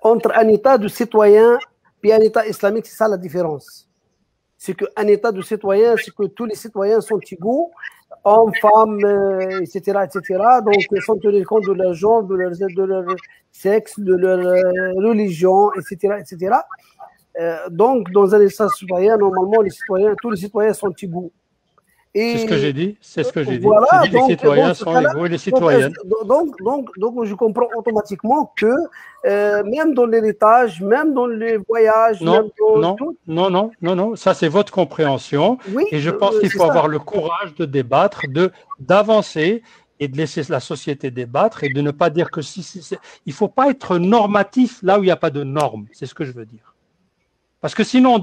entre un État de citoyen et un État islamique, c'est ça la différence. C'est qu'un État de citoyen, c'est que tous les citoyens sont égaux, hommes, femmes, etc., etc. Donc, ils sont tenus compte de leur genre, de leur sexe, de leur religion, etc., etc. Donc, dans un État citoyen, normalement, tous les citoyens sont égaux. C'est ce que j'ai dit, c'est ce que j'ai dit. Voilà, Les citoyens sont égaux et les citoyennes. Donc, je comprends automatiquement que même dans l'héritage, même dans les voyages, non, même dans non, ça c'est votre compréhension. Oui, et je pense qu'il faut avoir le courage de débattre, d'avancer et de laisser la société débattre et de ne pas dire que il ne faut pas être normatif là où il n'y a pas de normes, c'est ce que je veux dire. Parce que sinon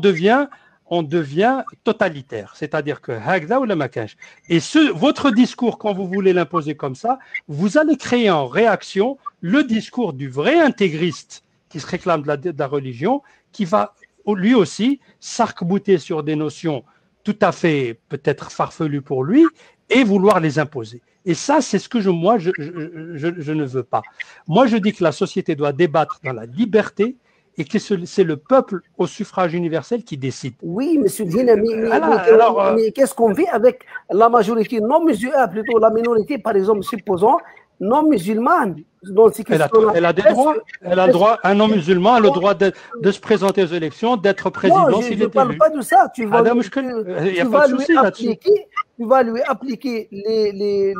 on devient totalitaire, c'est-à-dire que hagda ou la makanj. Et votre discours, quand vous voulez l'imposer comme ça, vous allez créer en réaction le discours du vrai intégriste qui se réclame de la religion, qui va lui aussi s'arc-bouter sur des notions tout à fait peut-être farfelues pour lui et vouloir les imposer. Et ça, c'est ce que je ne veux pas. Moi, je dis que la société doit débattre dans la liberté et que c'est le peuple au suffrage universel qui décide. Oui, monsieur Dina, mais qu'est-ce qu'on fait avec la majorité non musulmane, plutôt la minorité, par exemple, supposons, non musulmane dans ces questions-là. Elle a des droits. Elle a le droit, un non-musulman a le droit de se présenter aux élections, d'être président s'il est élu. Je ne parle pas de ça. Tu vas lui appliquer les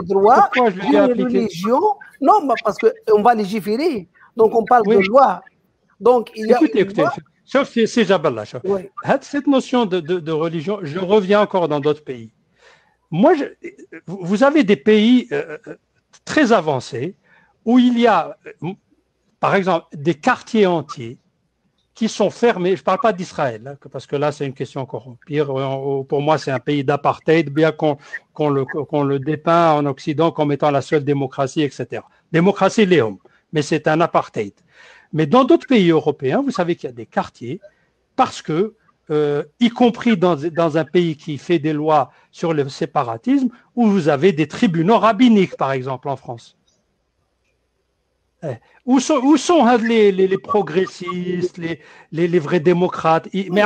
droits d'une religion. Non, parce qu'on va légiférer. Donc, on parle de loi. Donc, écoutez, sauf si c'est Jaballah. Cette notion de religion, je reviens encore dans d'autres pays. Moi, vous avez des pays très avancés où il y a, par exemple, des quartiers entiers qui sont fermés. Je ne parle pas d'Israël, parce que là, c'est une question encore pire. Pour moi, c'est un pays d'apartheid, bien qu'on le dépeint en Occident comme étant la seule démocratie, etc. Démocratie, Léon, mais c'est un apartheid. Mais dans d'autres pays européens, vous savez qu'il y a des quartiers, parce que, y compris dans un pays qui fait des lois sur le séparatisme, où vous avez des tribunaux rabbiniques, par exemple, en France. Où sont les progressistes, les vrais démocrates? Mais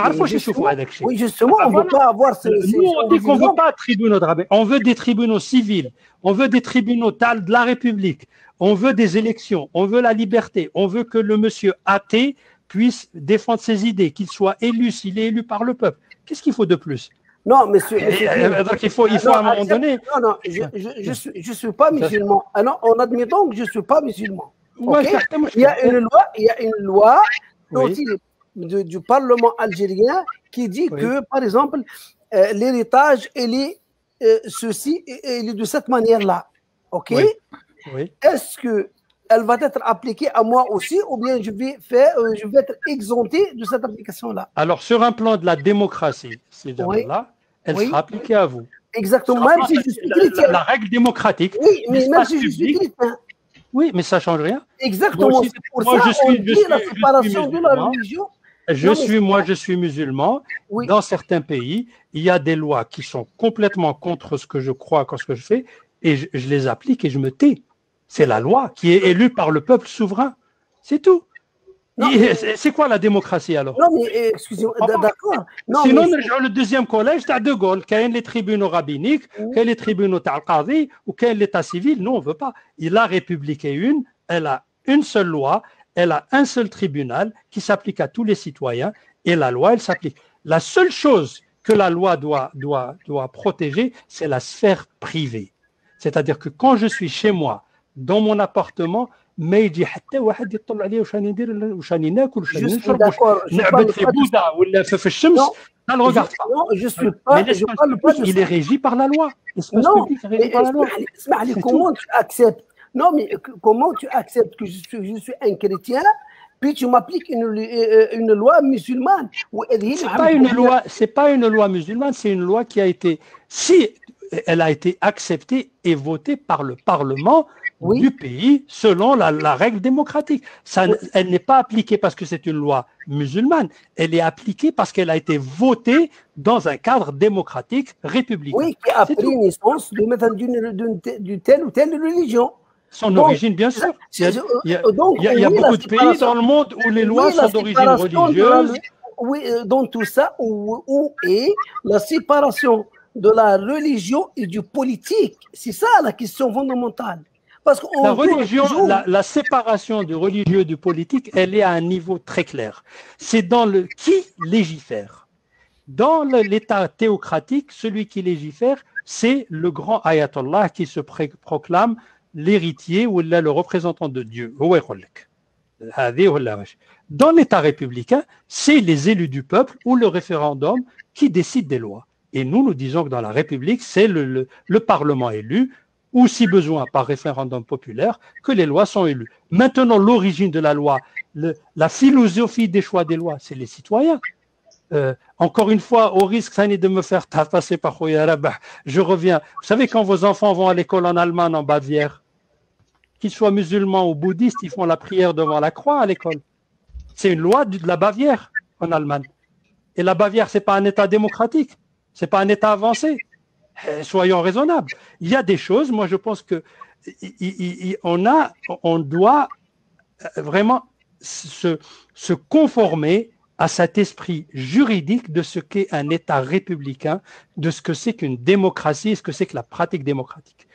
oui, justement, on ne veut pas avoir nous, on dit qu'on ne veut pas de tribunaux de rabbin. On veut des tribunaux civils. On veut des tribunaux de la République. On veut des élections. On veut la liberté. On veut que le monsieur athée puisse défendre ses idées, qu'il soit élu, s'il est élu par le peuple. Qu'est-ce qu'il faut de plus? Non, monsieur. Donc il faut à un moment donné. Non, je suis pas musulman. Alors, en admettant que je ne suis pas musulman. Okay. Il y a une loi aussi du Parlement algérien qui dit que, par exemple, l'héritage, il est ceci, il est de cette manière-là. OK? Oui. Est-ce qu'elle va être appliquée à moi aussi ou bien je vais être exempté de cette application-là? Alors, sur un plan de la démocratie, là, elle sera appliquée à vous. Exactement. Même si je suis chrétien. La règle démocratique. Oui, mais même si je suis chrétien. Oui, mais ça ne change rien. Exactement. C'est pour ça qu'on dit la séparation de la religion. Je suis musulman. Oui. Dans certains pays, il y a des lois qui sont complètement contre ce que je crois, contre ce que je fais, et je les applique et je me tais. C'est la loi qui est élue par le peuple souverain. C'est tout. C'est quoi la démocratie alors? Non, mais excusez-moi, d'accord. Sinon, le deuxième collège, tu as De Gaulle, qui a les tribunaux rabbiniques, qui a les tribunaux al-Qadi, ou qui a l'état civil. Non, on ne veut pas. La République est elle a une seule loi, elle a un seul tribunal qui s'applique à tous les citoyens, et la loi, elle s'applique. La seule chose que la loi doit protéger, c'est la sphère privée. C'est-à-dire que quand je suis chez moi, dans mon appartement, ما يجي حتى واحد يطلع عليه واش راني ندير واش راني ناكل واش راني نشرب نعبد في بوذا ولا في الشمس ça ne regarde pas. Non, je suis pas. Mais il est régi par la loi. Non, comment tu acceptes? Non, mais comment tu acceptes que je suis un chrétien, puis tu m'appliques une loi musulmane? C'est pas une loi musulmane, c'est une loi qui a été, si elle a été acceptée et votée par le Parlement du pays selon la règle démocratique. Elle n'est pas appliquée parce que c'est une loi musulmane, elle est appliquée parce qu'elle a été votée dans un cadre démocratique républicain. Oui, qui a pris naissance d'une telle ou telle religion. Son Donc, origine, bien sûr. donc, Il y a oui, beaucoup de pays dans le monde où les lois oui, la sont d'origine séparation religieuse. oui, dans tout ça, où est la séparation de la religion et du politique? C'est ça la question fondamentale. Parce La qu'on tourne religion, toujours. la séparation du religieux et du politique, elle est à un niveau très clair. C'est dans le qui légifère. Dans l'État théocratique, celui qui légifère, c'est le grand ayatollah qui se proclame l'héritier ou le représentant de Dieu. Dans l'État républicain, c'est les élus du peuple ou le référendum qui décident des lois. Et nous disons que dans la République, c'est le Parlement élu, ou si besoin par référendum populaire, que les lois sont élues. Maintenant, l'origine de la loi, la philosophie des choix des lois, c'est les citoyens. Encore une fois, au risque de me faire passer par je reviens. Vous savez, quand vos enfants vont à l'école en Allemagne, en Bavière, qu'ils soient musulmans ou bouddhistes, ils font la prière devant la croix à l'école. C'est une loi de la Bavière en Allemagne. Et la Bavière, ce n'est pas un État démocratique, ce n'est pas un État avancé. Soyons raisonnables. Il y a des choses, moi je pense que on doit vraiment se conformer à cet esprit juridique de ce qu'est un État républicain, de ce que c'est qu'une démocratie et ce que c'est que la pratique démocratique.